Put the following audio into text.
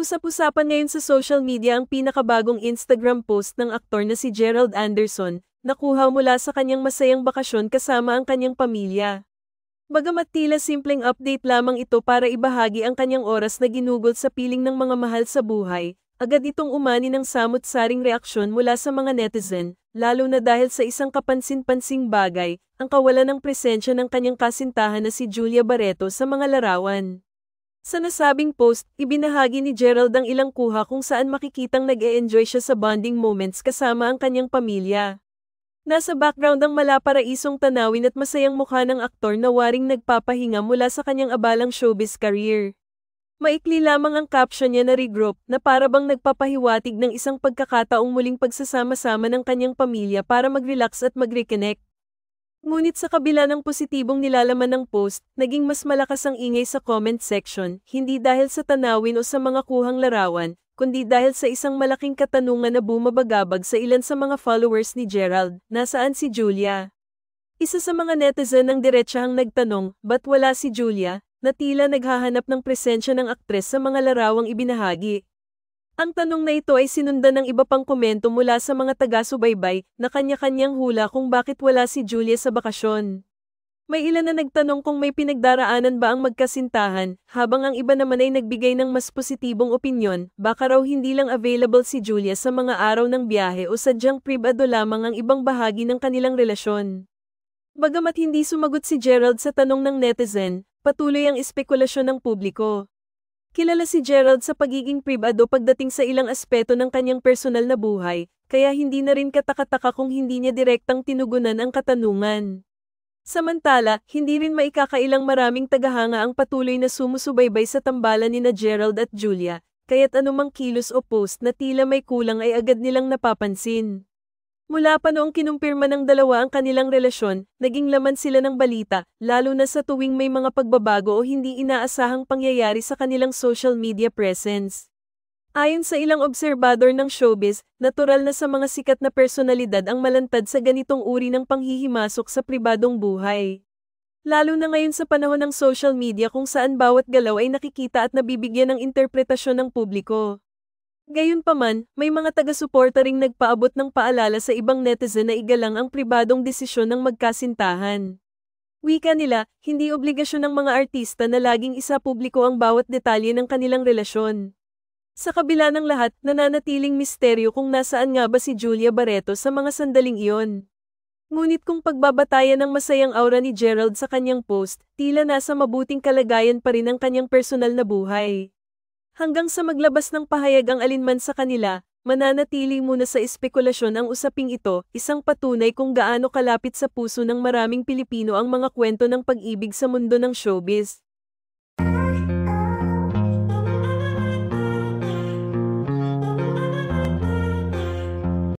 Usap-usapan ngayon sa social media ang pinakabagong Instagram post ng aktor na si Gerald Anderson, nakuha mula sa kanyang masayang bakasyon kasama ang kanyang pamilya. Bagamat tila simpleng update lamang ito para ibahagi ang kanyang oras na ginugol sa piling ng mga mahal sa buhay, agad itong umani ng samut-saring reaksyon mula sa mga netizen, lalo na dahil sa isang kapansin-pansing bagay, ang kawalan ng presensya ng kanyang kasintahan na si Julia Barreto sa mga larawan. Sa nasabing post, ibinahagi ni Gerald ang ilang kuha kung saan makikitang nag-e-enjoy siya sa bonding moments kasama ang kanyang pamilya. Nasa background ang malaparaisong tanawin at masayang mukha ng aktor na waring nagpapahinga mula sa kanyang abalang showbiz career. Maikli lamang ang caption niya na regroup na para bang nagpapahiwatig ng isang pagkakataong muling pagsasama-sama ng kanyang pamilya para mag-relax at mag-reconnect. Ngunit sa kabila ng positibong nilalaman ng post, naging mas malakas ang ingay sa comment section, hindi dahil sa tanawin o sa mga kuhang larawan, kundi dahil sa isang malaking katanungan na bumabagabag sa ilan sa mga followers ni Gerald, nasaan si Julia? Isa sa mga netizen ang diretsahang nagtanong, ba't wala si Julia, na tila naghahanap ng presensya ng aktres sa mga larawang ibinahagi. Ang tanong na ito ay sinundan ng iba pang komento mula sa mga taga-subaybay na kanya-kanyang hula kung bakit wala si Julia sa bakasyon. May ilan na nagtanong kung may pinagdaraanan ba ang magkasintahan, habang ang iba naman ay nagbigay ng mas positibong opinyon, baka raw hindi lang available si Julia sa mga araw ng biyahe o sadyang pribado lamang ang ibang bahagi ng kanilang relasyon. Bagamat hindi sumagot si Gerald sa tanong ng netizen, patuloy ang espekulasyon ng publiko. Kilala si Gerald sa pagiging pribado pagdating sa ilang aspeto ng kanyang personal na buhay, kaya hindi na rin katakataka kung hindi niya direktang tinugunan ang katanungan. Samantala, hindi rin maikakailang maraming tagahanga ang patuloy na sumusubaybay sa tambalan nina Gerald at Julia, kaya't anumang kilos o post na tila may kulang ay agad nilang napapansin. Mula pa noong kinumpirma ng dalawa ang kanilang relasyon, naging laman sila ng balita, lalo na sa tuwing may mga pagbabago o hindi inaasahang pangyayari sa kanilang social media presence. Ayon sa ilang obserbador ng showbiz, natural na sa mga sikat na personalidad ang malantad sa ganitong uri ng panghihimasok sa pribadong buhay. Lalo na ngayon sa panahon ng social media kung saan bawat galaw ay nakikita at nabibigyan ng interpretasyon ng publiko. Gayunpaman, may mga taga-suporta ring nagpaabot ng paalala sa ibang netizen na igalang ang pribadong desisyon ng magkasintahan. Wika nila, hindi obligasyon ng mga artista na laging isapubliko ang bawat detalye ng kanilang relasyon. Sa kabila ng lahat, nananatiling misteryo kung nasaan nga ba si Julia Barreto sa mga sandaling iyon. Ngunit kung pagbabatayan ng masayang aura ni Gerald sa kanyang post, tila nasa mabuting kalagayan pa rin ang kanyang personal na buhay. Hanggang sa maglabas ng pahayag ang alinman sa kanila, mananatili muna sa espekulasyon ang usaping ito, isang patunay kung gaano kalapit sa puso ng maraming Pilipino ang mga kwento ng pag-ibig sa mundo ng showbiz.